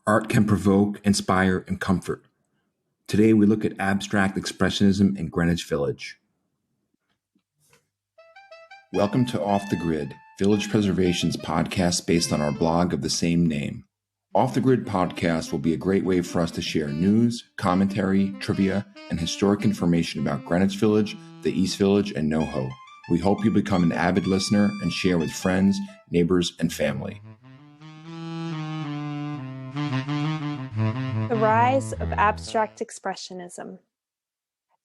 Art can provoke, inspire, and comfort. Today we look at abstract expressionism in Greenwich Village. Welcome to Off the Grid, Village Preservation's podcast based on our blog of the same name. Off the Grid podcast will be a great way for us to share news, commentary, trivia, and historic information about Greenwich Village, the East Village, and NoHo. We hope you become an avid listener and share with friends, neighbors, and family. The rise of abstract expressionism.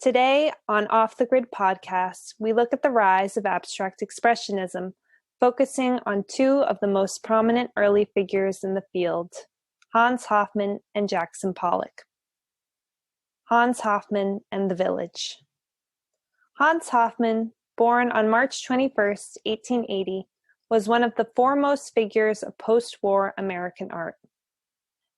Today on Off the Grid podcast, we look at the rise of abstract expressionism, focusing on two of the most prominent early figures in the field, Hans Hoffman and Jackson Pollock. Hans Hoffman and the Village. Hans Hoffman, born on March 21, 1880, was one of the foremost figures of post-war American art.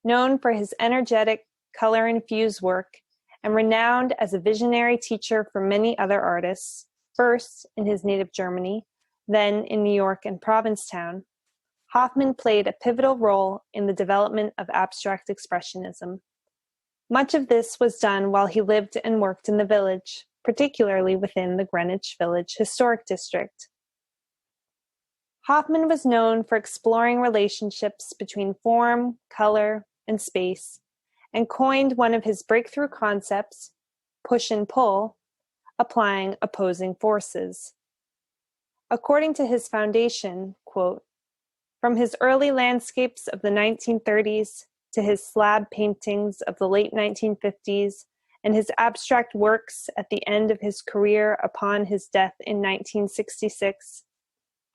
Known for his energetic, color-infused work, and renowned as a visionary teacher for many other artists, first in his native Germany, then in New York and Provincetown, Hoffman played a pivotal role in the development of abstract expressionism. Much of this was done while he lived and worked in the village, particularly within the Greenwich Village Historic District. Hoffman was known for exploring relationships between form, color, and space, and coined one of his breakthrough concepts, push and pull, applying opposing forces. According to his foundation, quote, "From his early landscapes of the 1930s to his slab paintings of the late 1950s and his abstract works at the end of his career upon his death in 1966,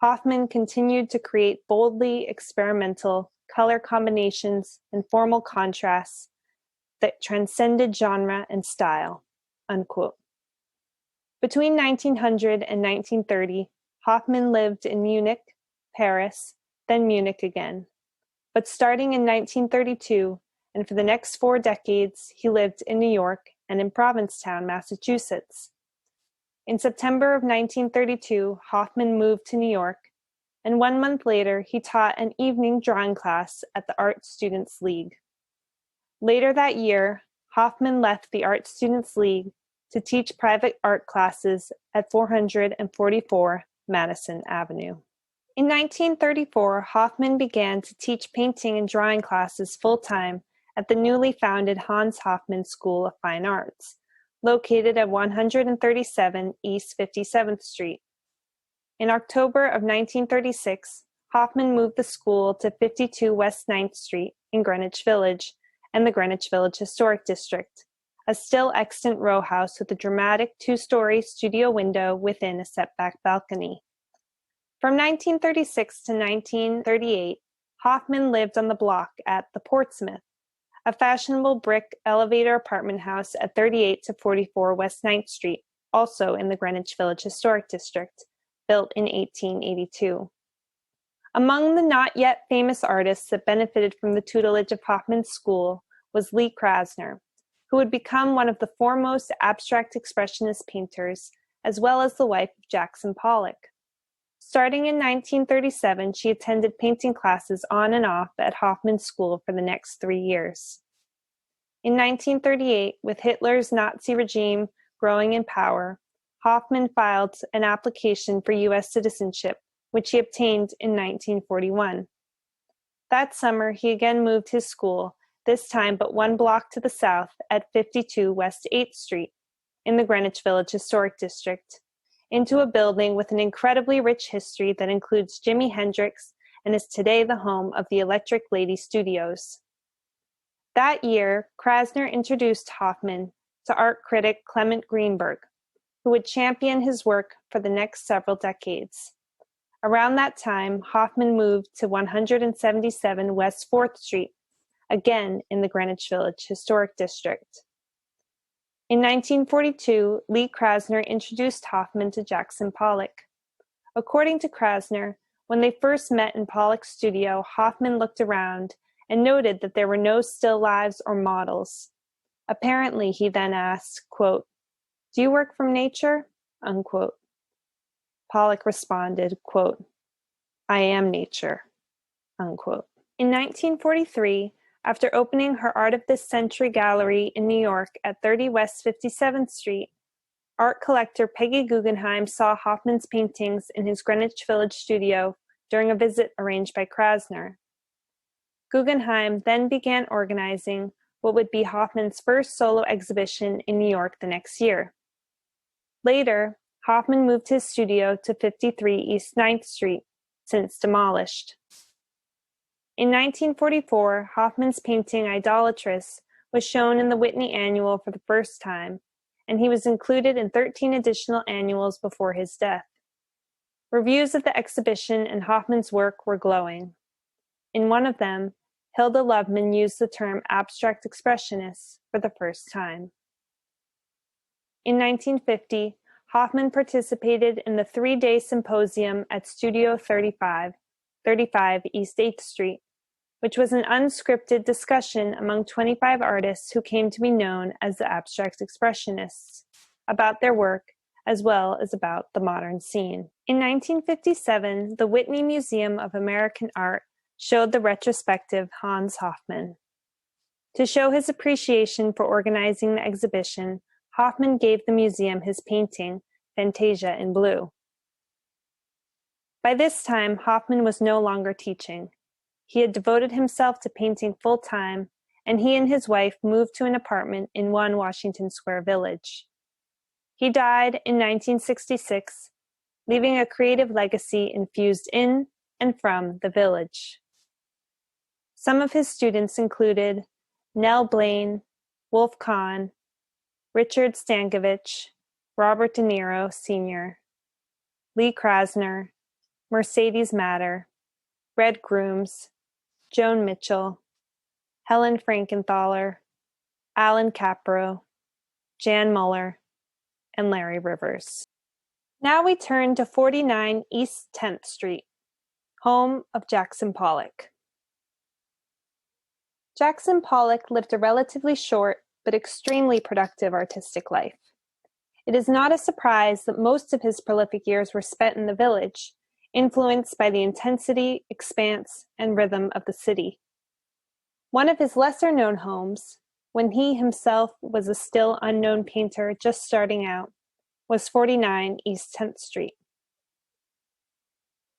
Hoffman continued to create boldly experimental color combinations and formal contrasts that transcended genre and style," unquote. Between 1900 and 1930, Hoffman lived in Munich, Paris, then Munich again. But starting in 1932, and for the next 4 decades, he lived in New York and in Provincetown, Massachusetts. In September of 1932, Hoffman moved to New York, and 1 month later, he taught an evening drawing class at the Art Students League. Later that year, Hoffman left the Art Students League to teach private art classes at 444 Madison Avenue. In 1934, Hoffman began to teach painting and drawing classes full-time at the newly founded Hans Hoffman School of Fine Arts, located at 137 East 57th Street. In October of 1936, Hoffman moved the school to 52 West 9th Street in Greenwich Village and the Greenwich Village Historic District, a still extant row house with a dramatic 2-story studio window within a setback balcony. From 1936 to 1938, Hoffman lived on the block at the Portsmouth, a fashionable brick elevator apartment house at 38 to 44 West 9th Street, also in the Greenwich Village Historic District, built in 1882. Among the not yet famous artists that benefited from the tutelage of Hoffman's school was Lee Krasner, who would become one of the foremost abstract expressionist painters, as well as the wife of Jackson Pollock. Starting in 1937, she attended painting classes on and off at Hoffman's school for the next 3 years. In 1938, with Hitler's Nazi regime growing in power, Hoffman filed an application for U.S. citizenship, which he obtained in 1941. That summer, he again moved his school, this time but 1 block to the south at 52 West 8th Street in the Greenwich Village Historic District, into a building with an incredibly rich history that includes Jimi Hendrix and is today the home of the Electric Lady Studios. That year, Krasner introduced Hoffman to art critic Clement Greenberg, who would champion his work for the next several decades. Around that time, Hoffman moved to 177 West 4th Street, again in the Greenwich Village Historic District. In 1942, Lee Krasner introduced Hoffman to Jackson Pollock. According to Krasner, when they first met in Pollock's studio, Hoffman looked around and noted that there were no still lives or models. Apparently, he then asked, quote, "Do you work from nature?" unquote. Pollock responded, quote, "I am nature," unquote. In 1943, After opening her Art of This Century gallery in New York at 30 West 57th Street, art collector Peggy Guggenheim saw Hoffman's paintings in his Greenwich Village studio during a visit arranged by Krasner. Guggenheim then began organizing what would be Hoffman's first solo exhibition in New York the next year. Later, Hoffman moved his studio to 53 East 9th Street, since demolished. In 1944, Hoffman's painting Idolatress was shown in the Whitney Annual for the first time, and he was included in 13 additional annuals before his death. Reviews of the exhibition and Hoffman's work were glowing. In one of them, Hilda Loveman used the term abstract expressionists for the first time. In 1950, Hoffman participated in the 3-day symposium at Studio 35 East 8th Street, which was an unscripted discussion among 25 artists who came to be known as the abstract expressionists, about their work as well as about the modern scene. In 1957, the Whitney Museum of American Art showed the retrospective Hans Hoffman. To show his appreciation for organizing the exhibition, Hoffman gave the museum his painting, Fantasia in Blue. By this time, Hoffman was no longer teaching. He had devoted himself to painting full-time, and he and his wife moved to an apartment in 1 Washington Square Village. He died in 1966, leaving a creative legacy infused in and from the village. Some of his students included Nell Blaine, Wolf Kahn, Richard Stankiewicz, Robert De Niro Sr., Lee Krasner, Mercedes Matter, Red Grooms, Joan Mitchell, Helen Frankenthaler, Alan Capro, Jan Muller, and Larry Rivers. Now we turn to 49 East 10th Street, home of Jackson Pollock. Jackson Pollock lived a relatively short but extremely productive artistic life. It is not a surprise that most of his prolific years were spent in the village, influenced by the intensity, expanse, and rhythm of the city. One of his lesser-known homes, when he himself was a still unknown painter just starting out, was 49 East 10th Street.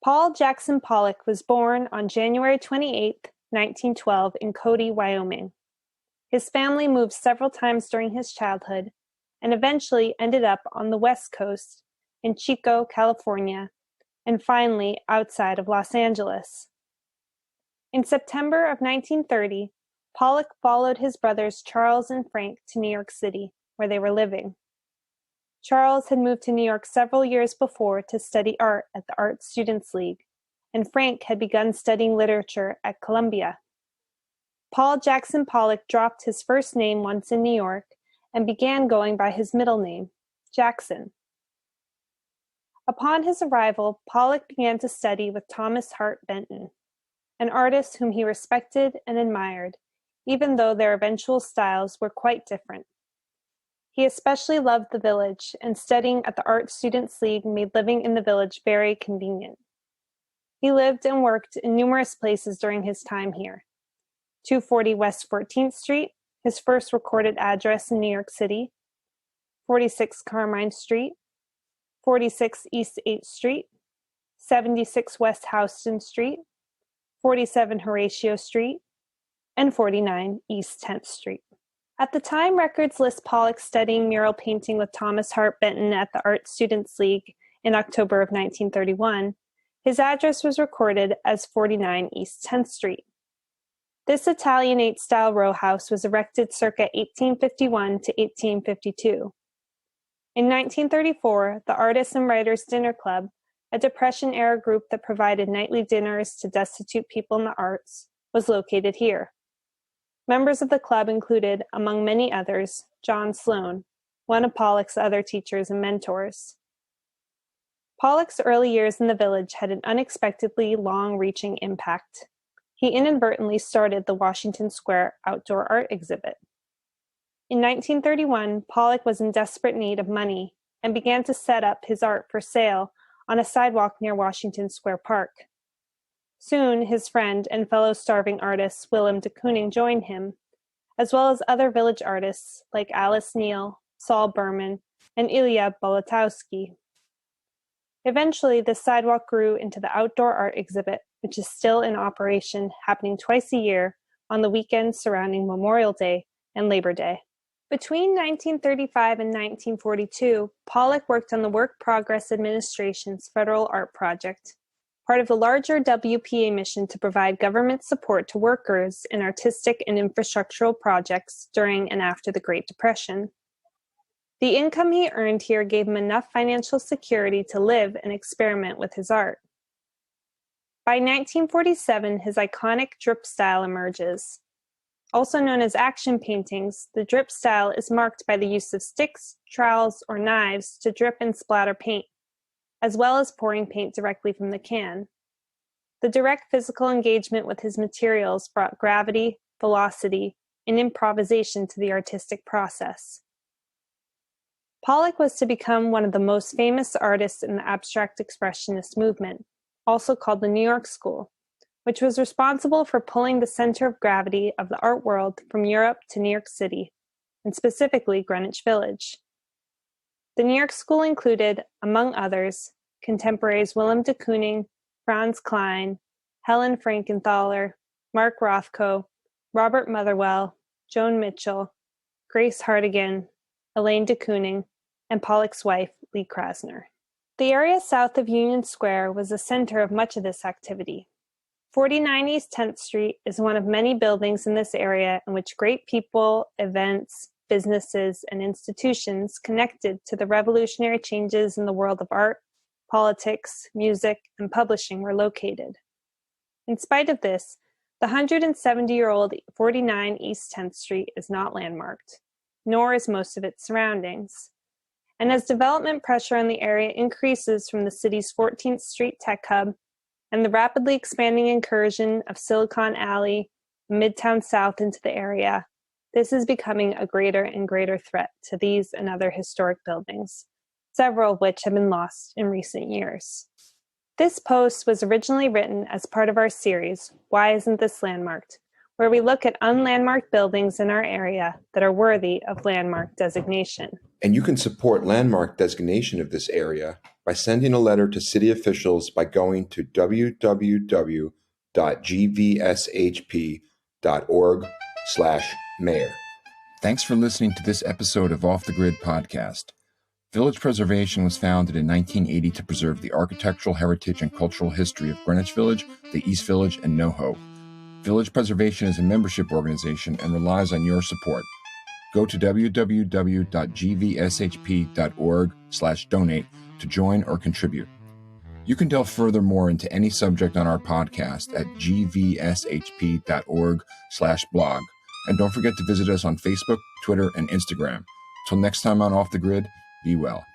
Paul Jackson Pollock was born on January 28, 1912, in Cody, Wyoming. His family moved several times during his childhood and eventually ended up on the West Coast in Chico, California, and finally outside of Los Angeles. In September of 1930, Pollock followed his brothers Charles and Frank to New York City, where they were living. Charles had moved to New York several years before to study art at the Art Students League, and Frank had begun studying literature at Columbia. Paul Jackson Pollock dropped his first name once in New York and began going by his middle name, Jackson. Upon his arrival, Pollock began to study with Thomas Hart Benton, an artist whom he respected and admired, even though their eventual styles were quite different. He especially loved the village, and studying at the Art Students League made living in the village very convenient. He lived and worked in numerous places during his time here. 240 West 14th Street, his first recorded address in New York City, 46 Carmine Street, 46 East 8th Street, 76 West Houston Street, 47 Horatio Street, and 49 East 10th Street. At the time records list Pollock studying mural painting with Thomas Hart Benton at the Art Students League in October of 1931, his address was recorded as 49 East 10th Street. This Italianate-style row house was erected circa 1851 to 1852. In 1934, the Artists and Writers Dinner Club, a Depression-era group that provided nightly dinners to destitute people in the arts, was located here. Members of the club included, among many others, John Sloan, one of Pollock's other teachers and mentors. Pollock's early years in the village had an unexpectedly long-reaching impact. He inadvertently started the Washington Square outdoor art exhibit. In 1931, Pollock was in desperate need of money and began to set up his art for sale on a sidewalk near Washington Square Park. Soon, his friend and fellow starving artist Willem de Kooning joined him, as well as other village artists like Alice Neal, Saul Berman, and Ilya Bolotowski. Eventually, the sidewalk grew into the outdoor art exhibit, which is still in operation, happening twice a year on the weekends surrounding Memorial Day and Labor Day. Between 1935 and 1942, Pollock worked on the Work Progress Administration's Federal Art Project, part of the larger WPA mission to provide government support to workers in artistic and infrastructural projects during and after the Great Depression. The income he earned here gave him enough financial security to live and experiment with his art. By 1947, his iconic drip style emerges. Also known as action paintings, the drip style is marked by the use of sticks, trowels, or knives to drip and splatter paint, as well as pouring paint directly from the can. The direct physical engagement with his materials brought gravity, velocity, and improvisation to the artistic process. Pollock was to become one of the most famous artists in the abstract expressionist movement, also called the New York School, which was responsible for pulling the center of gravity of the art world from Europe to New York City, and specifically Greenwich Village. The New York School included, among others, contemporaries Willem de Kooning, Franz Klein, Helen Frankenthaler, Mark Rothko, Robert Motherwell, Joan Mitchell, Grace Hartigan, Elaine de Kooning, and Pollock's wife, Lee Krasner. The area south of Union Square was the center of much of this activity. 49 East 10th Street is one of many buildings in this area in which great people, events, businesses, and institutions connected to the revolutionary changes in the world of art, politics, music, and publishing were located. In spite of this, the 170-year-old 49 East 10th Street is not landmarked, nor is most of its surroundings. And as development pressure on the area increases from the city's 14th Street tech hub and the rapidly expanding incursion of Silicon Alley, Midtown South into the area, this is becoming a greater and greater threat to these and other historic buildings, several of which have been lost in recent years. This post was originally written as part of our series, Why Isn't This Landmarked?, where we look at unlandmarked buildings in our area that are worthy of landmark designation. And you can support landmark designation of this area by sending a letter to city officials by going to www.gvshp.org/mayor. Thanks for listening to this episode of Off the Grid podcast. Village Preservation was founded in 1980 to preserve the architectural heritage and cultural history of Greenwich Village, the East Village, and NoHo. Village Preservation is a membership organization and relies on your support. Go to www.gvshp.org/donate to join or contribute. You can delve furthermore into any subject on our podcast at gvshp.org/blog. And don't forget to visit us on Facebook, Twitter, and Instagram. Till next time on Off the Grid, be well.